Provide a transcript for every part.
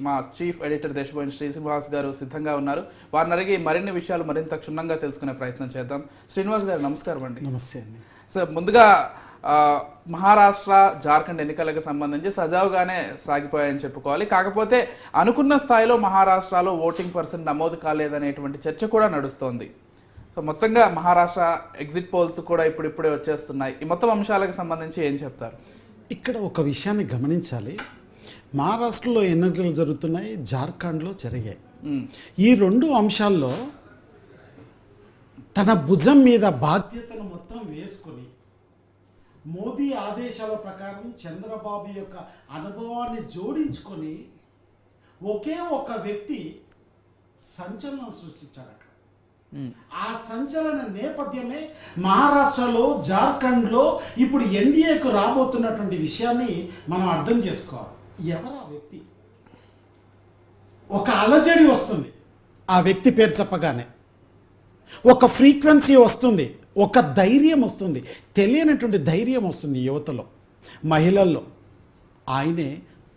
మా chief editor Deshaboina Srinivas గారు సిద్ధంగా ఉన్నారు. వారిని అడిగి మరిన్ని విషయాలు మరింత క్షుణ్ణంగా తెలుసుకునే ప్రయత్నం చేద్దాం. శ్రీనివాస్ గారు నమస్కారం అండి. నమస్తే అండి. సార్, ముందుగా మహారాష్ట్ర జార్ఖండ్ ఎన్నికలకు సంబంధించి సజావుగానే సాగిపోయాయని చెప్పుకోవాలి. కాకపోతే అనుకున్న స్థాయిలో మహారాష్ట్రలో ఓటింగ్ పర్సెంట్ నమోదు కాలేదనేటువంటి చర్చ కూడా నడుస్తోంది. సో మొత్తంగా మహారాష్ట్ర ఎగ్జిట్ పోల్స్ కూడా ఇప్పుడిప్పుడే వచ్చేస్తున్నాయి. ఈ మొత్తం అంశాలకు సంబంధించి ఏం చెప్తారు? ఇక్కడ ఒక విషయాన్ని గమనించాలి. మహారాష్ట్రలో ఎన్నికలు జరుగుతున్నాయి, జార్ఖండ్లో జరిగాయి. ఈ రెండు అంశాల్లో తన భుజం మీద బాధ్యతను మొత్తం వేసుకొని మోదీ ఆదేశాల ప్రకారం చంద్రబాబు యొక్క అనుభవాన్ని జోడించుకొని ఒకే ఒక వ్యక్తి సంచలనం సృష్టించాడు అక్కడ. ఆ సంచలన నేపథ్యమే మహారాష్ట్రలో, జార్ఖండ్లో ఇప్పుడు ఎన్డీఏకు రాబోతున్నటువంటి విషయాన్ని మనం అర్థం చేసుకోవాలి. ఎవరు ఆ వ్యక్తి? ఒక అలజడి వస్తుంది ఆ వ్యక్తి పేరు చెప్పగానే, ఒక ఫ్రీక్వెన్సీ వస్తుంది, ఒక ధైర్యం వస్తుంది, తెలియనటువంటి ధైర్యం వస్తుంది యువతలో, మహిళల్లో. ఆయనే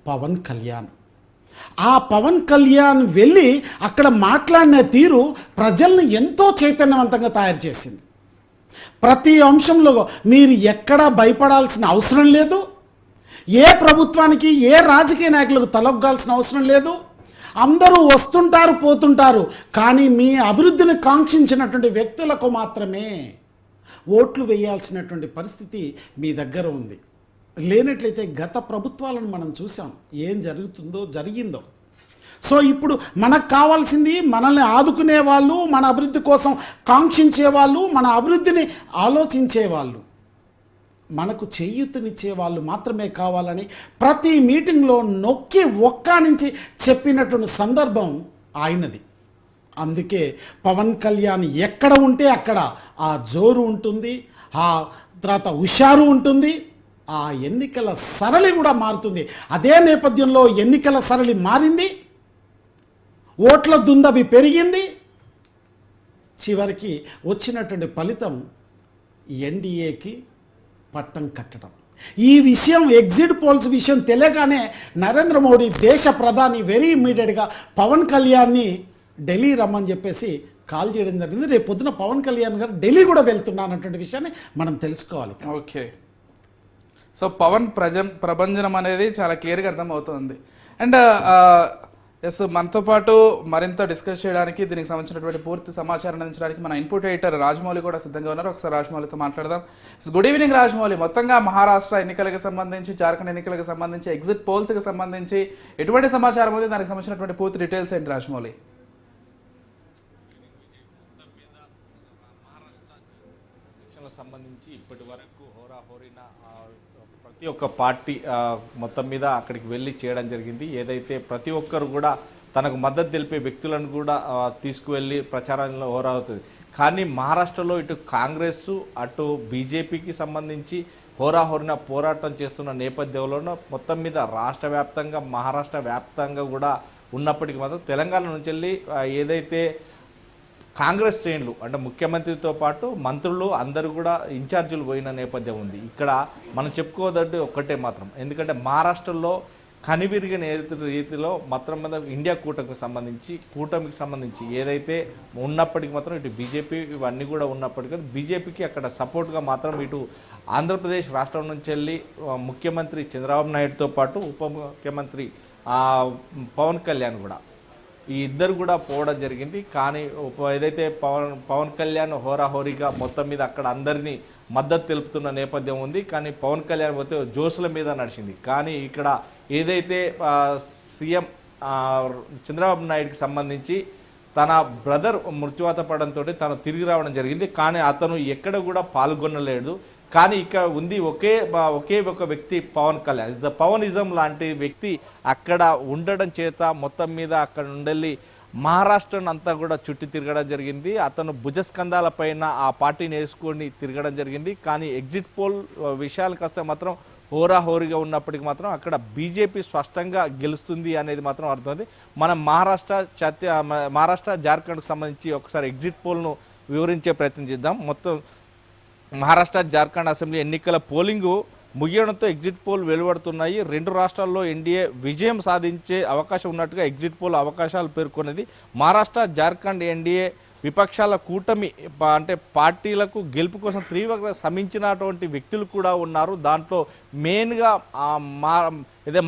పవన్ కళ్యాణ్. ఆ పవన్ కళ్యాణ్ వెళ్ళి అక్కడ మాట్లాడిన తీరు ప్రజల్ని ఎంతో చైతన్యవంతంగా తయారు చేసింది. ప్రతి అంశంలో మీరు ఎక్కడా భయపడాల్సిన అవసరం లేదు, ఏ ప్రభుత్వానికి, ఏ రాజకీయ నాయకులకు తలొగ్గాల్సిన అవసరం లేదు. అందరూ వస్తుంటారు, పోతుంటారు, కానీ మీ అభివృద్ధిని కాంక్షించినటువంటి వ్యక్తులకు మాత్రమే ఓట్లు వేయాల్సినటువంటి పరిస్థితి మీ దగ్గర ఉంది. లేనట్లయితే గత ప్రభుత్వాలను మనం చూసాం, ఏం జరిగిందో. సో ఇప్పుడు మనకు కావాల్సింది మనల్ని ఆదుకునే వాళ్ళు, మన అభివృద్ధి కోసం కాంక్షించే వాళ్ళు, మన అభివృద్ధిని ఆలోచించే వాళ్ళు, మనకు చేయూతనిచ్చే వాళ్ళు మాత్రమే కావాలని ప్రతి మీటింగ్లో నొక్కి ఒక్కానించి చెప్పినటువంటి సందర్భం ఆయనది. అందుకే పవన్ కళ్యాణ్ ఎక్కడ ఉంటే అక్కడ ఆ జోరు ఉంటుంది, ఆ తర్వాత హుషారు ఉంటుంది, ఆ ఎన్నికల సరళి కూడా మారుతుంది. అదే నేపథ్యంలో ఎన్నికల సరళి మారింది, ఓట్ల దుందవి పెరిగింది. చివరికి వచ్చినటువంటి ఫలితం ఎన్డీఏకి పట్టం కట్టడం. ఈ విషయం, ఎగ్జిట్ పోల్స్ విషయం తెలియగానే నరేంద్ర మోడీ దేశ ప్రధాని వెరీ ఇమ్మీడియట్గా పవన్ కళ్యాణ్ని ఢిల్లీ రమ్మని చెప్పేసి కాల్ చేయడం జరిగింది. రేపు పొద్దున పవన్ కళ్యాణ్ గారు ఢిల్లీ కూడా వెళ్తున్నటువంటి విషయాన్ని మనం తెలుసుకోవాలి. ఓకే, సో పవన్ ప్రభంజనం అనేది చాలా క్లియర్గా అర్థమవుతుంది. అండ్ ఎస్, మనతో పాటు మరింత డిస్కస్ చేయడానికి, దీనికి సంబంధించినటువంటి పూర్తి సమాచారం అందించడానికి మన ఇన్పుట్ ఎడిటర్ రాజమౌళి కూడా సిద్ధంగా ఉన్నారు. ఒకసారి రాజమౌళితో మాట్లాడదాం. Good evening Rajamouli. మొత్తంగా మహారాష్ట్ర ఎన్నికలకు సంబంధించి, జార్ఖండ్ ఎన్నికలకు సంబంధించి, ఎగ్జిట్ పోల్స్కి సంబంధించి ఎటువంటి సమాచారం ఉంది, దానికి సంబంధించినటువంటి పూర్తి డీటెయిల్స్ ఏంటి రాజమౌళి? సంబంధించి ఇప్పటి వరకు హోరాహోరీన ప్రతి ఒక్క పార్టీ మొత్తం మీద అక్కడికి వెళ్ళి చేయడం జరిగింది. ఏదైతే ప్రతి ఒక్కరు కూడా తనకు మద్దతు తెలిపే వ్యక్తులను కూడా తీసుకువెళ్ళి ప్రచారంలో హోరా అవుతుంది. కానీ మహారాష్ట్రలో ఇటు కాంగ్రెస్, అటు బీజేపీకి సంబంధించి హోరాహోరిన పోరాటం చేస్తున్న నేపథ్యంలో మొత్తం మీద రాష్ట్ర వ్యాప్తంగా, మహారాష్ట్ర వ్యాప్తంగా కూడా ఉన్నప్పటికీ మాత్రం తెలంగాణ నుంచి వెళ్ళి ఏదైతే కాంగ్రెస్ శ్రేణులు అంటే ముఖ్యమంత్రితో పాటు మంత్రులు అందరూ కూడా ఇన్ఛార్జీలు పోయిన నేపథ్యం ఉంది. ఇక్కడ మనం చెప్పుకోవద్దంటే ఒక్కటే మాత్రం, ఎందుకంటే మహారాష్ట్రలో కనివిరిగిన రీతిలో మాత్రం మీద ఇండియా కూటమికి సంబంధించి ఏదైతే ఉన్నప్పటికీ మాత్రం ఇటు బీజేపీ ఇవన్నీ కూడా ఉన్నప్పటికీ బీజేపీకి అక్కడ సపోర్ట్గా మాత్రం ఇటు ఆంధ్రప్రదేశ్ రాష్ట్రం నుంచి వెళ్ళి ముఖ్యమంత్రి చంద్రబాబు నాయుడుతో పాటు ఉప ముఖ్యమంత్రి పవన్ కళ్యాణ్ కూడా, ఈ ఇద్దరు కూడా పోవడం జరిగింది. కానీ ఏదైతే పవన్ కళ్యాణ్ హోరాహోరీగా మొత్తం మీద అక్కడ అందరినీ మద్దతు తెలుపుతున్న నేపథ్యం ఉంది. కానీ పవన్ కళ్యాణ్ పోతే జోసుల మీద నడిచింది. కానీ ఇక్కడ ఏదైతే సీఎం చంద్రబాబు నాయుడుకి సంబంధించి తన బ్రదర్ మృత్యువాత పడంతో తను తిరిగి రావడం జరిగింది. కానీ అతను ఎక్కడ కూడా పాల్గొనలేడు. కానీ ఇక్కడ ఉంది ఒకే ఒక వ్యక్తి, పవన్ కళ్యాణ్. ద పవనిజం లాంటి వ్యక్తి అక్కడ ఉండడం చేత మొత్తం మీద అక్కడ ఉండెళ్ళి మహారాష్ట్రను అంతా కూడా చుట్టి తిరగడం జరిగింది. అతను భుజస్కంధాల పైన ఆ పార్టీని వేసుకొని తిరగడం జరిగింది. కానీ ఎగ్జిట్ పోల్ విషయాలకు వస్తే మాత్రం హోరాహోరీగా ఉన్నప్పటికీ మాత్రం అక్కడ బీజేపీ స్పష్టంగా గెలుస్తుంది అనేది మాత్రం అర్థమైంది. మనం మహారాష్ట్ర జార్ఖండ్కు సంబంధించి ఒకసారి ఎగ్జిట్ పోల్ను వివరించే ప్రయత్నం చేద్దాం. మొత్తం మహారాష్ట్ర జార్ఖండ్ అసెంబ్లీ ఎన్నికల పోలింగు ముగియడంతో ఎగ్జిట్ పోల్ వెలువడుతున్నాయి. 2 రాష్ట్రాల్లో ఎన్డీఏ విజయం సాధించే అవకాశం ఉన్నట్టుగా ఎగ్జిట్ పోల్ అవకాశాలు పేర్కొన్నది. మహారాష్ట్ర, జార్ఖండ్ ఎన్డీఏ విపక్షాల కూటమి అంటే పార్టీలకు గెలుపు కోసం తీవ్రంగా శ్రమించినటువంటి వ్యక్తులు కూడా ఉన్నారు. దాంట్లో మెయిన్గా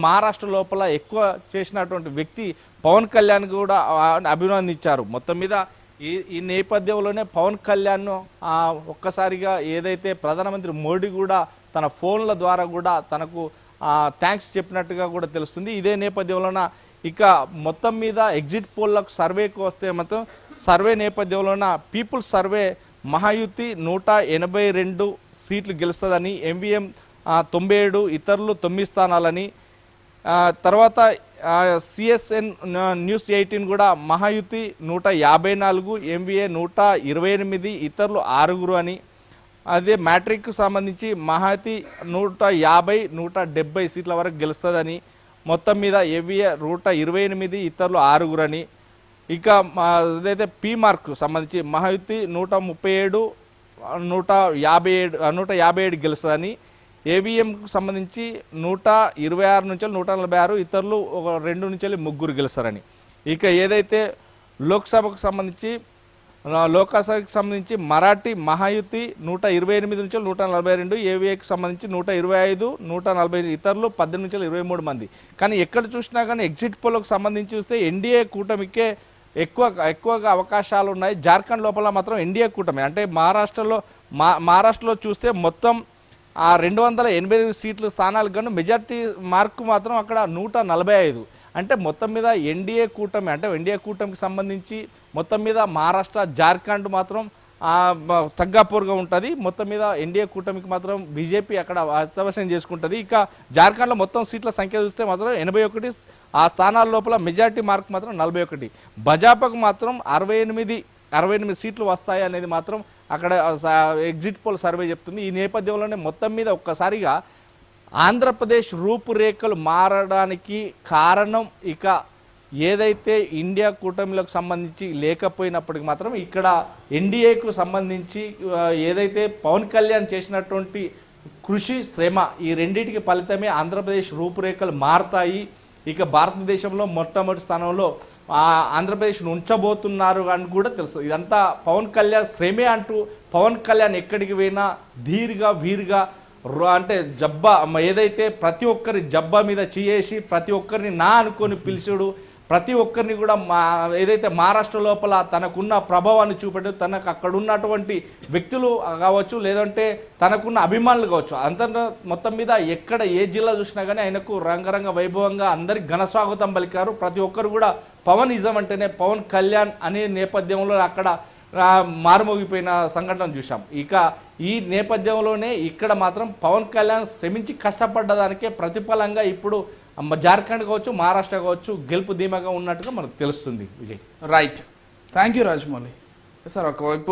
మహారాష్ట్ర లోపల ఎక్కువ చేసినటువంటి వ్యక్తి పవన్ కళ్యాణ్ కూడా అభినందించారు. మొత్తం మీద ఈ నేపథ్యంలోనే పవన్ కళ్యాణ్ ఒక్కసారిగా ఏదైతే ప్రధానమంత్రి మోడీ కూడా తన ఫోన్ల ద్వారా కూడా తనకు థ్యాంక్స్ చెప్పినట్టుగా కూడా తెలుస్తుంది. ఇదే నేపథ్యంలోన ఇక మొత్తం మీద ఎగ్జిట్ పోల్లకు సర్వేకు వస్తే మాత్రం సర్వే నేపథ్యంలోన పీపుల్స్ సర్వే మహాయుతి 182 సీట్లు గెలుస్తుందని, ఎంవీఎం 97, ఇతరులు 9 స్థానాలని, తర్వాత సిఎస్ఎన్ న్యూస్ 18 కూడా మహాయుతి 154, ఎంవీఏ 128, ఇతరులు 6 అని. అదే మ్యాట్రిక్కు సంబంధించి మహాయుతి 150, 170 సీట్ల వరకు గెలుస్తుందని, మొత్తం మీద ఎంవీఏ 128, ఇతరులు 6 అని. ఇక ఏదైతే పీ మార్కు సంబంధించి మహాయుతి 137, 157 గెలుస్తుందని, ఏబిఎంకు సంబంధించి 126 నుంచి 146, ఇతరులు 2 నుంచి 3 గెలుస్తారని. ఇక ఏదైతే లోక్సభకు సంబంధించి మరాఠీ మహాయుతి 128 నుంచి 142, ఏవిఏకి సంబంధించి 125, 140, ఇతరులు 18 నుంచి 23 మంది. కానీ ఎక్కడ చూసినా కానీ ఎగ్జిట్ పోల్కు సంబంధించి చూస్తే ఎన్డీఏ కూటమికే ఎక్కువగా అవకాశాలు ఉన్నాయి. జార్ఖండ్ లోపల మాత్రం ఎన్డీఏ కూటమి అంటే మహారాష్ట్రలో చూస్తే మొత్తం 288 సీట్లు స్థానాలకు గాను మెజార్టీ మార్కు మాత్రం అక్కడ 145. అంటే మొత్తం మీద ఎన్డీఏ కూటమి అంటే ఎన్డీఏ కూటమికి సంబంధించి మొత్తం మీద మహారాష్ట్ర, జార్ఖండ్ మాత్రం తగ్గాపూర్గా ఉంటుంది. మొత్తం మీద ఎన్డీఏ కూటమికి మాత్రం బీజేపీ అక్కడ హస్తవశం చేసుకుంటుంది. ఇక జార్ఖండ్లో మొత్తం సీట్ల సంఖ్య చూస్తే మాత్రం 81, ఆ స్థానాల లోపల మెజార్టీ మార్క్ మాత్రం 41. భాజపాకు మాత్రం 68 సీట్లు వస్తాయి అనేది మాత్రం అక్కడ ఎగ్జిట్ పోల్ సర్వే చెప్తుంది. ఈ నేపథ్యంలోనే మొత్తం మీద ఒక్కసారిగా ఆంధ్రప్రదేశ్ రూపురేఖలు మారడానికి కారణం ఇక ఏదైతే ఇండియా కూటమిలకు సంబంధించి లేకపోయినప్పటికీ మాత్రం ఇక్కడ ఎన్డీఏకు సంబంధించి ఏదైతే పవన్ కళ్యాణ్ చేసినటువంటి కృషి, శ్రమ, ఈ రెండింటికి ఫలితమే ఆంధ్రప్రదేశ్ రూపురేఖలు మారతాయి. ఇక భారతదేశంలో మొట్టమొదటి స్థానంలో ఆంధ్రప్రదేశ్ను ఉంచబోతున్నారు అని కూడా తెలుసు. ఇదంతా పవన్ కళ్యాణ్ శ్రమే అంటూ పవన్ కళ్యాణ్ ఎక్కడికి పోయినా ధీరుగా వీరుగా అంటే జబ్బా ఏదైతే ప్రతి ఒక్కరి జబ్బా మీద చేసి ప్రతి ఒక్కరిని నా అనుకొని పిలిచాడు, ప్రతి ఒక్కరిని కూడా ఏదైతే మహారాష్ట్ర లోపల తనకున్న ప్రభావాన్ని చూపెట్టు, తనకు అక్కడ ఉన్నటువంటి వ్యక్తులు కావచ్చు, లేదంటే తనకున్న అభిమానులు కావచ్చు, అంతా మొత్తం మీద ఎక్కడ ఏ జిల్లా చూసినా కానీ ఆయనకు రంగరంగ వైభవంగా అందరికి ఘన స్వాగతం పలికారు. ప్రతి ఒక్కరు కూడా పవనిజం అంటేనే పవన్ కళ్యాణ్ అనే నేపథ్యంలో అక్కడ మారుమోగిపోయిన సంఘటన చూసాం. ఇక ఈ నేపథ్యంలోనే ఇక్కడ మాత్రం పవన్ కళ్యాణ్ శ్రమించి కష్టపడ్డదానికే ప్రతిఫలంగా ఇప్పుడు జార్ఖండ్ కావచ్చు, మహారాష్ట్ర కావచ్చు గెలుపు ధీమాగా ఉన్నట్టుగా మనకు తెలుస్తుంది. Vijay, right, thank you Rajamouli. Sir, ఒకవైపు